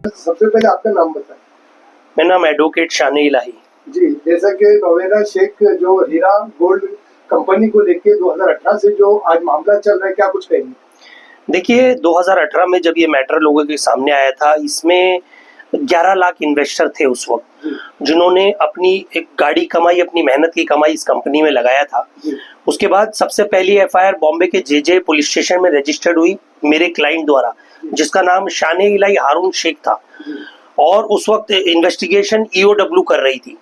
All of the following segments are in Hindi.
सबसे पहले आपका नाम बताएं। मेरा नाम एडवोकेट शानी इलाही। जी, जैसा कि नौरेरा शेख जो हीरा गोल्ड कंपनी को लेके 2018 से जो आज मामला चल रहा है, क्या कुछ कहेंगे? देखिए 2018 में जब ये मैटर लोगों के सामने आया था, इसमें 11 लाख इन्वेस्टर थे उस वक्त, जिन्होंने अपनी एक गाड़ी कमाई, अपनी मेहनत की कमाई इस कंपनी में लगाया था। उसके बाद सबसे पहली एफआईआर बॉम्बे के जेजे पुलिस स्टेशन में रजिस्टर्ड हुई मेरे क्लाइंट द्वारा, जिसका नाम शानी इलाही हारून शेख था, और उस वक्त इन्वेस्टिगेशन ईओडब्ल्यू कर रही थी।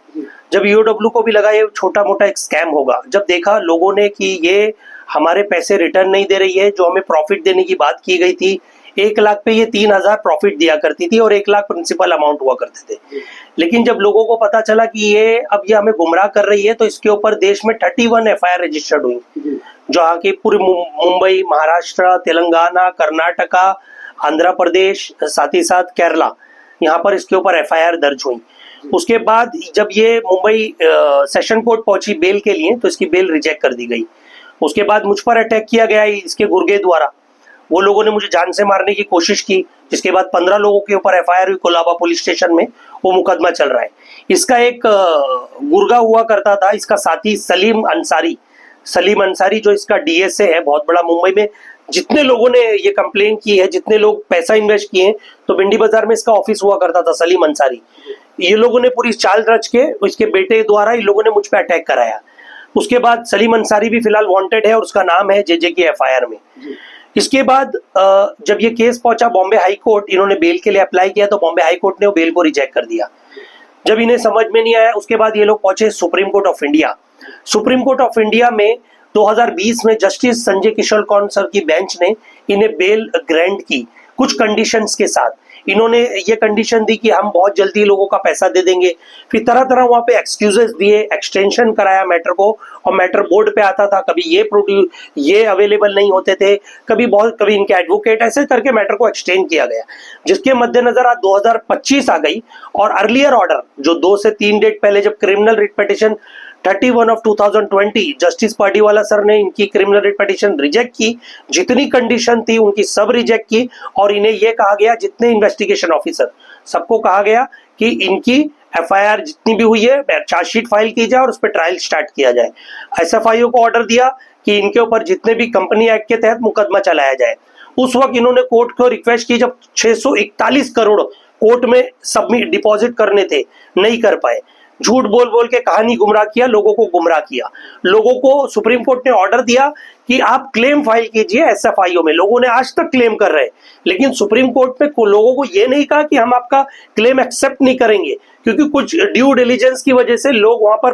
जब ईओडब्ल्यू को भी लगा ये छोटा मोटा एक स्कैम होगा, जब देखा लोगों ने कि ये हमारे पैसे रिटर्न नहीं दे रही है, जो हमें प्रॉफिट देने की बात की गई थी 1 लाख पे ये 3000 प्रॉफिट दिया करती थी और 1 लाख प्रिंसिपल अमाउंट हुआ करते थे। लेकिन जब लोगों को पता चला कि ये अब ये हमें गुमराह कर रही है, तो इसके ऊपर देश में 31 एफआईआर रजिस्टर्ड हुई, जो आगे पूरी मुंबई, महाराष्ट्र, तेलंगाना, कर्नाटका, आंध्र प्रदेश, साथ ही साथ केरला, यहाँ पर इसके ऊपर एफआईआर दर्ज हुई। उसके बाद जब ये मुंबई सेशन कोर्ट पहुंची बेल के लिए, तो इसकी बेल रिजेक्ट कर दी गई। उसके बाद मुझ पर अटैक किया गया इसके गुर्गे द्वारा, वो लोगों ने मुझे जान से मारने की कोशिश की, जिसके बाद 15 लोगों के ऊपर एफआईआर हुई कोलाबा पुलिस स्टेशन में, वो मुकदमा चल रहा है। इसका एक गुर्गा हुआ करता था, इसका साथी सलीम अंसारी जो इसका डीएसए है बहुत बड़ा मुंबई में। जितने लोगों ने ये कंप्लेन की है, जितने लोग पैसा इन्वेस्ट किए, तो भिंडी बाजार में इसका ऑफिस हुआ करता था, सलीम अंसारी। ये लोगों ने पूरी चाल रच के इसके बेटे द्वारा इन लोगों ने मुझ पर अटैक कराया। उसके बाद सलीम अंसारी भी फिलहाल वांटेड है और उसका नाम है जेजे की एफआईआर में। इसके बाद जब ये केस पहुंचा बॉम्बे हाई कोर्ट, इन्होंने बेल के लिए अप्लाई किया, तो बॉम्बे हाई कोर्ट ने वो बेल को रिजेक्ट कर दिया। जब इन्हें समझ में नहीं आया, उसके बाद ये लोग पहुंचे supreme court of India. Supreme court of India में 2020 में जस्टिस संजय किशोर कौल सर की बेंच ने इन्हें बेल ग्रांट की कुछ कंडीशंस के साथ। इन्होंने ये कंडीशन दी कि हम बहुत जल्दी लोगों का पैसा दे देंगे। फिर तरह तरह वहां पे एक्सक्यूजेस दिए, एक्सटेंशन कराया मैटर को, और मैटर बोर्ड पे आता था, कभी ये अवेलेबल नहीं होते थे, कभी इनके एडवोकेट, ऐसे करके मैटर को एक्सटेंड किया गया, जिसके मद्देनजर आज 2025 आ गई और अर्लियर ऑर्डर जो 2 से 3 डेट पहले जब criminal writ petition 31 of 2020 justice Pardiwala sir ने इनकी क्रिमिनल रिट पिटीशन रिजेक्ट की, जितनी कंडीशन थी उनकी सब रिजेक्ट की, और इन्हें यह कहा गया, जितने इन्वेस्टिगेशन ऑफिसर सबको कहा गया कि इनकी एफआईआर जितनी भी हुई है चार्जशीट फाइल की जाए और उस पर ट्रायल स्टार्ट किया जाए। एसएफआईओ को ऑर्डर दिया कि इनके ऊपर जितने भी कंपनी एक्ट के तहत मुकदमा चलाया जाए। उस वक्त इन्होंने कोर्ट को रिक्वेस्ट की, जब 641 करोड़ कोर्ट में सबमिट डिपॉजिट करने थे, नहीं कर पाए, झूठ बोल बोल के कहानी गुमराह किया, लोगों को गुमराह किया। लोगों को सुप्रीम कोर्ट ने ऑर्डर दिया कि आप क्लेम फाइल कीजिए एसएफआईओ में। लोगों ने आज तक क्लेम कर रहे हैं, लेकिन सुप्रीम कोर्ट में लोगों को यह नहीं कहा कि हम आपका क्लेम एक्सेप्ट नहीं करेंगे, क्योंकि कुछ ड्यू डिलीजेंस की वजह से लोग वहां पर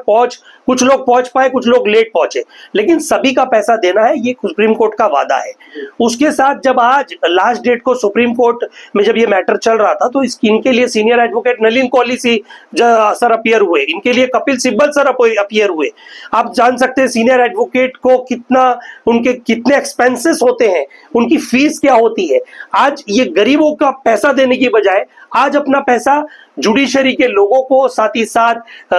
कुछ लोग पहुंच पाए, कुछ लोग लेट पहुंचे, लेकिन सभी का पैसा देना है, ये सुप्रीम कोर्ट का वादा है। उसके साथ जब आज लास्ट डेट को सुप्रीम कोर्ट में जब ये मैटर चल रहा था, तो इनके लिए सीनियर एडवोकेट नलिन कौलिसी सर अपीयर हुए, इनके लिए कपिल सिब्बल सर अपीयर हुए। आप जान सकते हैं सीनियर एडवोकेट को उनके कितने एक्सपेंसेस होते हैं, उनकी फीस क्या होती है। आज ये गरीबों का पैसा देने की बजाय आज अपना पैसा जुडिशरी के लोगों को, साथ ही साथ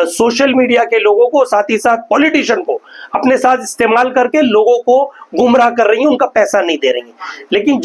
सोशल मीडिया के लोगों को, साथ ही साथ पॉलिटिशियन को अपने साथ इस्तेमाल करके लोगों को गुमराह कर रही हैं, उनका पैसा नहीं दे रही हैं। लेकिन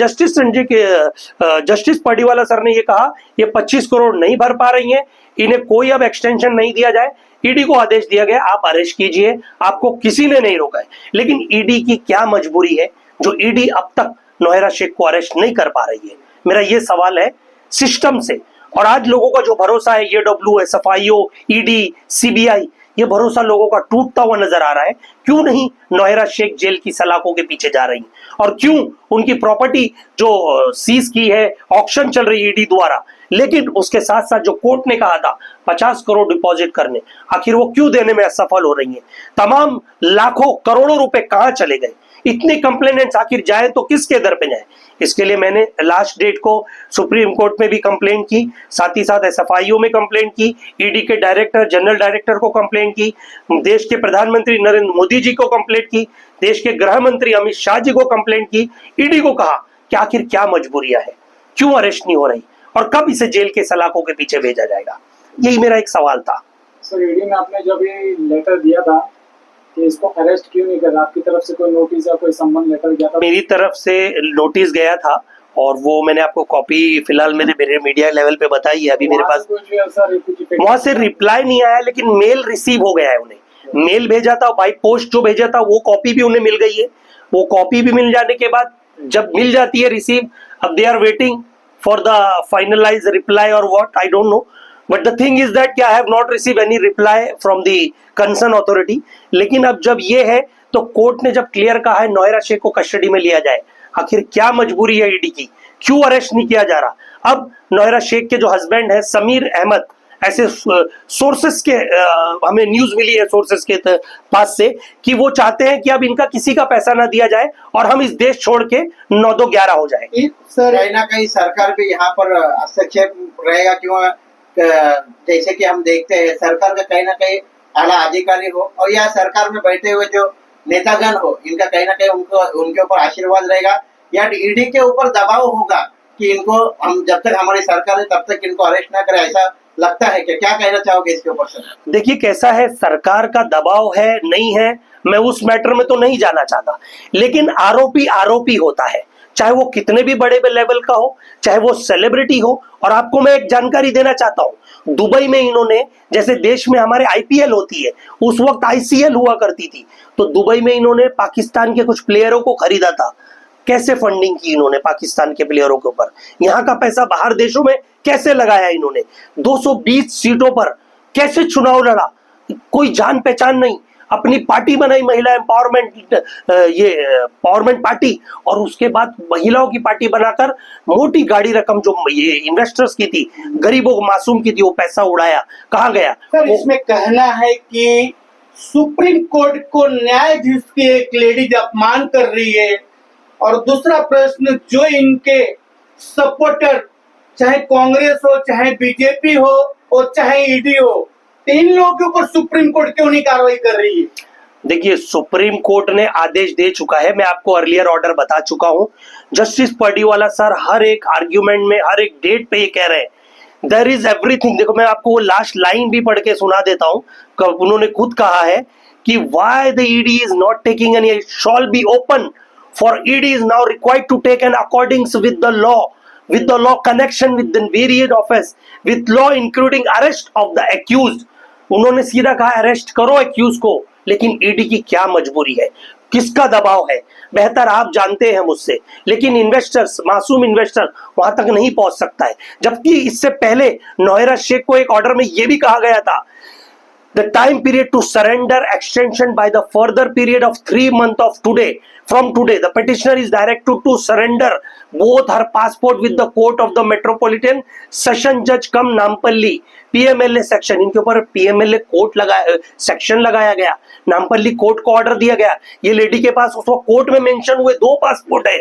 जस्टिस पार्टीवाला सर ने ये कहा ये 25 करोड़ नहीं भर पा रही हैं, इन्हें कोई अब एक्सटेंशन नहीं दिया जाए। ईडी को आदेश दिया गया आप अरेस्ट कीजिए, आपको किसी ने नहीं रोका है। लेकिन ईडी की क्या मजबूरी है जो ईडी अब तक नौरेरा शेख को अरेस्ट नहीं कर पा रही है? मेरा ये सवाल है सिस्टम से। और आज लोगों का जो भरोसा है ईओडब्ल्यू, एसएफआईओ, ईडी, सीबीआई, ये भरोसा लोगों का टूटता हुआ नजर आ रहा है। क्यों नहीं नौरेरा शेख जेल की सलाखों के पीछे जा रही, और क्यों उनकी प्रॉपर्टी जो सीज की है ऑक्शन चल रही है ईडी द्वारा, लेकिन उसके साथ साथ जो कोर्ट ने कहा था 50 करोड़ डिपॉजिट करने, आखिर वो क्यों देने में असफल हो रही है? तमाम लाखों करोड़ों रुपए कहां चले गए? इतनी कंप्लेनेंट्स आखिर जाए तो किसके दर पे जाए? इसके लिए मैंने लास्ट डेट को सुप्रीम कोर्ट में भी कंप्लेंट की, साथ ही साथ एसएफआईओ में कंप्लेंट की, ईडी के डायरेक्टर, जनरल डायरेक्टर को कंप्लेंट की, देश के प्रधानमंत्री नरेंद्र मोदी जी को कंप्लेंट की, देश के गृह मंत्री अमित शाह जी को कंप्लेंट की। ईडी को कहा कि आखिर क्या मजबूरियां है, क्यों अरेस्ट नहीं हो रही, और कब इसे जेल के सलाखों के पीछे भेजा जाएगा? यही मेरा एक सवाल था। सर, ईडी में आपने जब ये लेटर दिया था कि इसको अरेस्ट क्यों नहीं कर रहा, आपकी तरफ से कोई नोटिस या कोई सम्मन लेटर गया था? मेरी तरफ से नोटिस गया था, और वो मैंने आपको कॉपी फिलहाल मेरे मीडिया लेवल पे बताई है। अभी मेरे पास वहां से रिप्लाई नहीं आया, लेकिन मेल रिसीव हो गया है। उन्हें मेल भेजा था बाई पोस्ट, जो भेजा था वो कॉपी भी उन्हें मिल गई है। वो कॉपी भी मिल जाने के बाद जब मिल जाती है रिसीव, अब they are waiting for the finalize reply और what, I don't know. But the thing is that I have not receive any reply from the concern authority. लेकिन अब जब ये है तो कोर्ट ने जब क्लियर कहा है नौयरा शेख को कस्टडी में लिया जाए, आखिर क्या मजबूरी है ईडी की, क्यों अरेस्ट नहीं किया जा रहा? अब नौयरा शेख के जो हस्बैंड है समीर अहमद, ऐसे सोर्सेस के हमें न्यूज मिली है सोर्सेस के पास से कि वो चाहते हैं कि अब इनका किसी का पैसा ना दिया जाए और हम इस देश छोड़ के 9-2-11 हो जाए। सर कहीं ना कहीं सरकार भी यहाँ पर हस्तक्षेप रहेगा, क्यों? जैसे कि हम देखते हैं सरकार का कहीं ना कहीं आला अधिकारी हो और या सरकार में बैठे हुए जो नेतागण हो, इनका कहीं ना कहीं उनके ऊपर आशीर्वाद रहेगा या ईडी के ऊपर दबाव होगा कि इनको हम जब तक हमारी सरकार है तब तक इनको अरेस्ट ना करें, ऐसा लगता है कि क्या कहना चाहोगे इसके ऊपर सर? देखिए कैसा है, सरकार का दबाव है नहीं है मैं उस मैटर में तो नहीं जाना चाहता, लेकिन आरोपी आरोपी होता है, चाहे वो कितने भी बड़े लेवल का हो, चाहे वो सेलिब्रिटी हो। और आपको मैं एक जानकारी देना चाहता हूं, दुबई में इन्होंने, जैसे देश में हमारे आईपीएल होती है उस वक्त आईसीएल हुआ करती थी, तो दुबई में इन्होंने पाकिस्तान के कुछ प्लेयरों को खरीदा था। कैसे फंडिंग की इन्होंने पाकिस्तान के प्लेयरों के ऊपर, यहाँ का पैसा बाहर देशों में कैसे लगाया इन्होंने, 220 सीटों पर कैसे चुनाव लड़ा, कोई जान पहचान नहीं, अपनी पार्टी बनाई महिला एम्पावरमेंट, ये पावरमेंट पार्टी, और उसके बाद महिलाओं की पार्टी बनाकर मोटी गाड़ी रकम जो ये इन्वेस्टर्स की थी, गरीबों मासूम की थी, वो पैसा उड़ाया, कहाँ गया? सर इसमें कहना है कि सुप्रीम कोर्ट को न्यायाधीश की एक लेडीज अपमान कर रही है, और दूसरा प्रश्न, जो इनके सपोर्टर चाहे कांग्रेस हो चाहे बीजेपी हो और चाहे ईडी हो, इन लोगों के ऊपर सुप्रीम कोर्ट क्यों नहीं कार्रवाई कर रही है? देखिए सुप्रीम कोर्ट ने आदेश दे चुका है, मैं आपको अर्लियर ऑर्डर बता चुका हूं। जस्टिस पर्डीवाला सर हर एक आर्ग्यूमेंट में, हर एक डेट पे ये कह रहे हैं देयर इज एवरीथिंग। देखो मैं आपको वो लास्ट लाइन भी पढ़ के सुना देता हूं, उन्होंने खुद कहा है कि why the ED is not taking any shawl be open for ED is now required to take an accordance with the law connection with the various offense with law including arrest of the accused। उन्होंने सीधा कहा अरेस्ट करो एक्यूज को, लेकिन ईडी की क्या मजबूरी है, किसका दबाव है, बेहतर आप जानते हैं मुझसे। लेकिन इन्वेस्टर्स, मासूम इन्वेस्टर वहां तक नहीं पहुंच सकता है, जबकि इससे पहले नौयरा शेख को एक ऑर्डर में यह भी कहा गया था the time period to surrender extension by the further period of 3 months of today. From today, the petitioner is directed to surrender both her passport with the court of the Metropolitan Session Judge come Nampally PMLA section, इनके ऊपर PMLA कोर्ट लगाया, सेक्शन लगाया गया, नामपल्ली कोर्ट को ऑर्डर दिया गया। ये लेडी के पास उस वक्त कोर्ट में मेंशन हुए 2 पासपोर्ट है,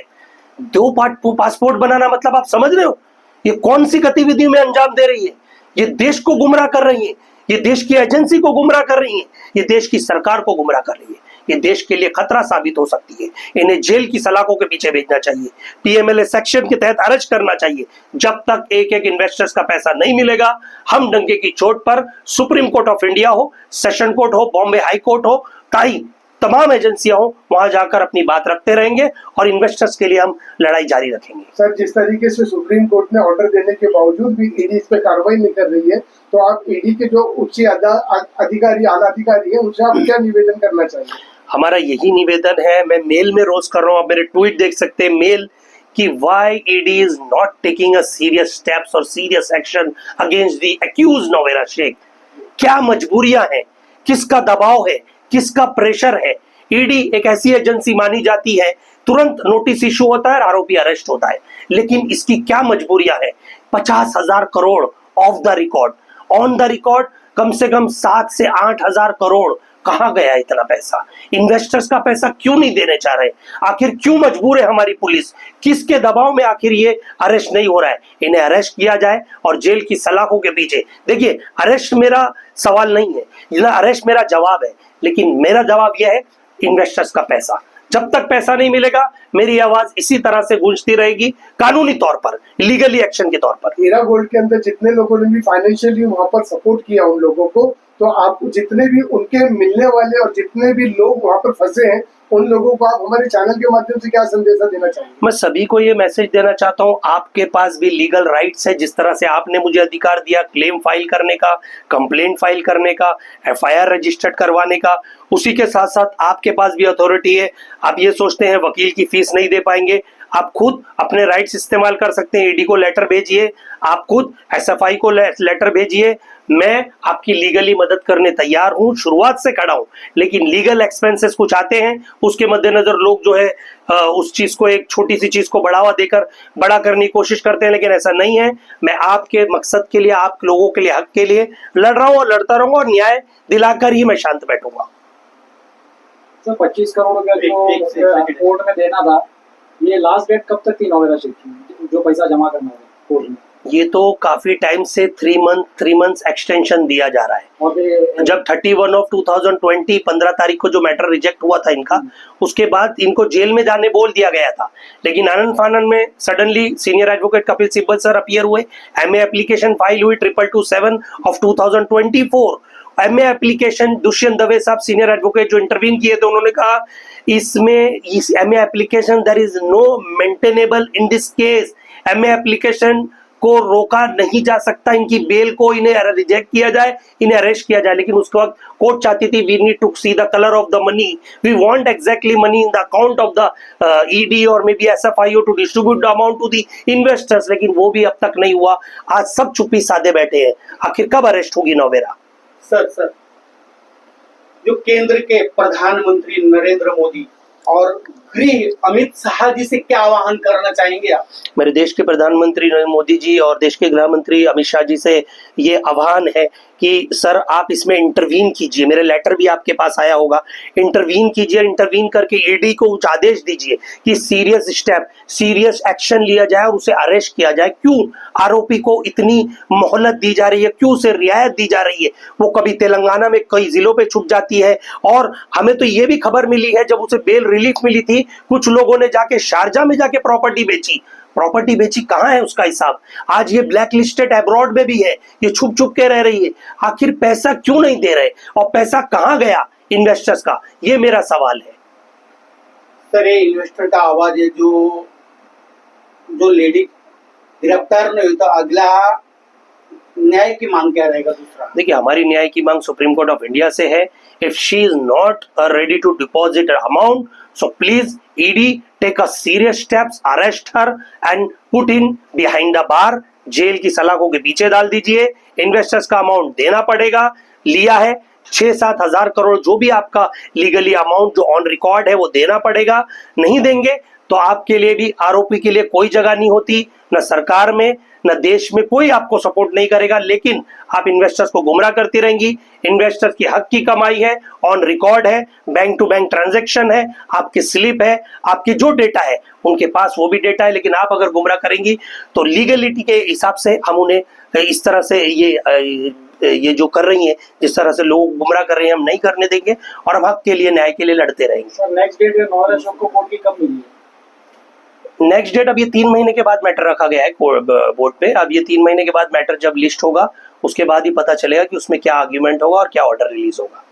2 पासपोर्ट बनाना मतलब आप समझ रहे हो ये कौन सी गतिविधियों में अंजाम दे रही है? ये देश को गुमराह कर रही है, ये देश की एजेंसी को गुमराह कर रही है, ये देश की सरकार को गुमराह कर रही है, ये देश के लिए खतरा साबित हो सकती है। इन्हें जेल की सलाखों के पीछे भेजना चाहिए, पीएमएलए सेक्शन के तहत अरेस्ट करना चाहिए। जब तक एक एक इन्वेस्टर्स का पैसा नहीं मिलेगा, हम डंके की चोट पर सुप्रीम कोर्ट ऑफ इंडिया हो, सेशन कोर्ट हो, बॉम्बे हाई कोर्ट हो, ताई तमाम एजेंसियां हो, वहां जाकर अपनी बात रखते रहेंगे और इन्वेस्टर्स के लिए हम लड़ाई जारी रखेंगे। सर जिस तरीके से सुप्रीम कोर्ट ने ऑर्डर देने के बावजूद भी ईडी इस पर कार्रवाई नहीं कर रही है, तो आप ईडी के जो उच्च अधिकारी, आला अधिकारी है, उनसे आप क्या निवेदन करना चाहिए? हमारा यही निवेदन है, मैं मेल में रोज कर रहा हूँ, आप मेरे ट्वीट देख सकते हैं मेल कि why ED is not taking a serious steps or serious action against the accused नौयरा Sheikh. क्या मजबूरियां हैं, किसका दबाव है, किसका प्रेशर है? ईडी एक ऐसी एजेंसी मानी जाती है, तुरंत नोटिस इशू होता है, आरोपी अरेस्ट होता है, लेकिन इसकी क्या मजबूरियां हैं? 50,000 crore off the record, on the record कम से कम 7 से 8,000 करोड़, कहां गया इतना पैसा? इन्वेस्टर्स का पैसा क्यों नहीं देने चाह रहे? आखिर क्यों मजबूर है हमारी पुलिस? किसके दबाव में आखिर ये अरेस्ट नहीं हो रहा है? इन्हें अरेस्ट किया जाए और जेल की सलाखों के पीछे। देखिए अरेस्ट मेरा सवाल नहीं है, अरेस्ट मेरा जवाब है, लेकिन मेरा जवाब यह है इन्वेस्टर्स का पैसा, जब तक पैसा नहीं मिलेगा मेरी आवाज इसी तरह से गूंजती रहेगी, कानूनी तौर पर, लीगली एक्शन के तौर पर। हीरा गोल्ड के अंदर जितने लोगों ने भी फाइनेंशियली वहां पर सपोर्ट किया उन लोगों को, तो आप जितने भी उनके मिलने वाले और जितने भी लोग वहां पर फंसे हैं उन लोगों को आप हमारे चैनल के माध्यम से क्या संदेशा देना चाहेंगे? मैं सभी को ये मैसेज देना चाहता हूँ, आपके पास भी लीगल राइट्स है। जिस तरह से आपने मुझे अधिकार दिया क्लेम फाइल करने का, कंप्लेंट फाइल करने का, एफआईआर रजिस्टर्ड करवाने का, उसी के साथ साथ आपके पास भी अथॉरिटी है। आप ये सोचते हैं वकील की फीस नहीं दे पाएंगे, आप खुद अपने राइट्स इस्तेमाल कर सकते हैं। ईडी को लेटर भेजिए, आप खुद एसएफआई को लेटर भेजिए। मैं आपकी लीगली मदद करने तैयार हूं, शुरुआत से खड़ा हूं, लेकिन लीगल एक्सपेंसेस कुछ आते हैं, उसके मद्देनजर लोग जो है उस चीज को, एक छोटी सी चीज को बढ़ावा देकर बड़ा करने की कोशिश करते हैं, लेकिन ऐसा नहीं है। मैं आपके मकसद के लिए, आप लोगों के लिए, हक के लिए लड़ रहा हूं और लड़ता रहूंगा और न्याय दिलाकर ही मैं शांत बैठूंगा। सर 25 करोड़ का जो कोर्ट में देना था, ये लास्ट डेट कब तक थी नोवेरा शेख की, जो पैसा जमा करना है कोर्ट में? ये तो काफी टाइम से 3 मंथ्स एक्सटेंशन दिया जा रहा है। और जब 31/2020 15 तारीख को जो मैटर रिजेक्ट हुआ था इनका, उसके बाद इनको जेल में जाने बोल दिया गया था, लेकिन आनंद फानन में suddenly senior advocate Kapil Sibal sir appear हुए। एमए एप्लीकेशन फाइल हुई 2227 of 2024। MA application Dushyant Dave साहब सीनियर एडवोकेट जो इंटरवीन किए थे, उन्होंने कहा इसमें इस MA application there is no maintainable in this case. MA application को रोका नहीं जा सकता, इनकी बेल को इन्हें रिजेक्ट किया जाए, इन्हें अरेस्ट किया जाए। लेकिन उस वक्त कोर्ट चाहती थी we need to see the colour of the money, we want exactly money in the account of the ED और may be SFIO to distribute the amount to the investors, लेकिन वो भी अब तक नहीं हुआ। आज सब चुप्पी साधे बैठे हैं, आखिर कब अरेस्ट होगी नोवेरा? सर जो केंद्र के प्रधानमंत्री नरेंद्र मोदी और गृह अमित शाह जी से क्या आह्वान करना चाहेंगे आप? मेरे देश के प्रधानमंत्री नरेंद्र मोदी जी और देश के गृह मंत्री अमित शाह जी से ये आह्वान है कि सर आप इसमें इंटरवीन कीजिए। मेरे लेटर भी आपके पास आया होगा, इंटरवीन कीजिए। इंटरवीन करके ईडी को उच्च आदेश दीजिए कि सीरियस स्टेप, सीरियस एक्शन लिया जाए और उसे अरेस्ट किया जाए। क्यों आरोपी को इतनी मोहलत दी जा रही है, क्यों उसे रियायत दी जा रही है? वो कभी तेलंगाना में कई जिलों पे छुप जाती है, और हमें तो ये भी खबर मिली है जब उसे बेल रिलीफ मिली थी, कुछ लोगों ने जाके शारजा में जाके प्रॉपर्टी बेची। कहां है उसका हिसाब? आज ये ब्लैक लिस्टेड अब्रॉड में भी है, ये छुप छुप के रह रही है। आखिर पैसा क्यों नहीं दे रहे और पैसा कहां गया इन्वेस्टर्स का? ये मेरा सवाल है। सर ये इन्वेस्टर का आवाज है, जो लेडी गिरफ्तार नहीं हुई, तो अगला न्याय की मांग क्या रहेगा? दूसरा देखिए, हमारी न्याय की मांग सुप्रीम कोर्ट ऑफ इंडिया से है। If she is not ready to deposit amount, so please ED take a serious steps, arrest her and put in behind the bar। Jail की सलाखों के पीछे डाल दीजिए। इन्वेस्टर्स का अमाउंट देना पड़ेगा। लिया है 6-7 हजार करोड़, जो भी आपका लीगली अमाउंट जो ऑन रिकॉर्ड है वो देना पड़ेगा। नहीं देंगे तो आपके लिए भी, आरोपी के लिए कोई जगह नहीं होती, न सरकार में न देश में, कोई आपको सपोर्ट नहीं करेगा। लेकिन आप इन्वेस्टर्स को गुमराह करती रहेंगी। इन्वेस्टर्स की हक की कमाई है, ऑन रिकॉर्ड है, बैंक टू बैंक ट्रांजैक्शन है, आपकी स्लिप है, आपकी जो डेटा है उनके पास वो भी डेटा है। लेकिन आप अगर गुमराह करेंगी तो लीगलिटी के हिसाब से हम उन्हें इस तरह से ये जो कर रही हैं, जिस तरह से लोग गुमराह कर रहे हैं, हम नहीं करने देंगे और हम हक के लिए, न्याय के लिए लड़ते रहेंगे। नेक्स्ट डेट नोवेरा शेख को कोर्ट की कब मिली है? नेक्स्ट डेट अब ये 3 महीने के बाद मैटर रखा गया है बोर्ड पे। अब ये 3 महीने के बाद मैटर जब लिस्ट होगा, उसके बाद ही पता चलेगा कि उसमें क्या आर्ग्यूमेंट होगा और क्या ऑर्डर रिलीज होगा।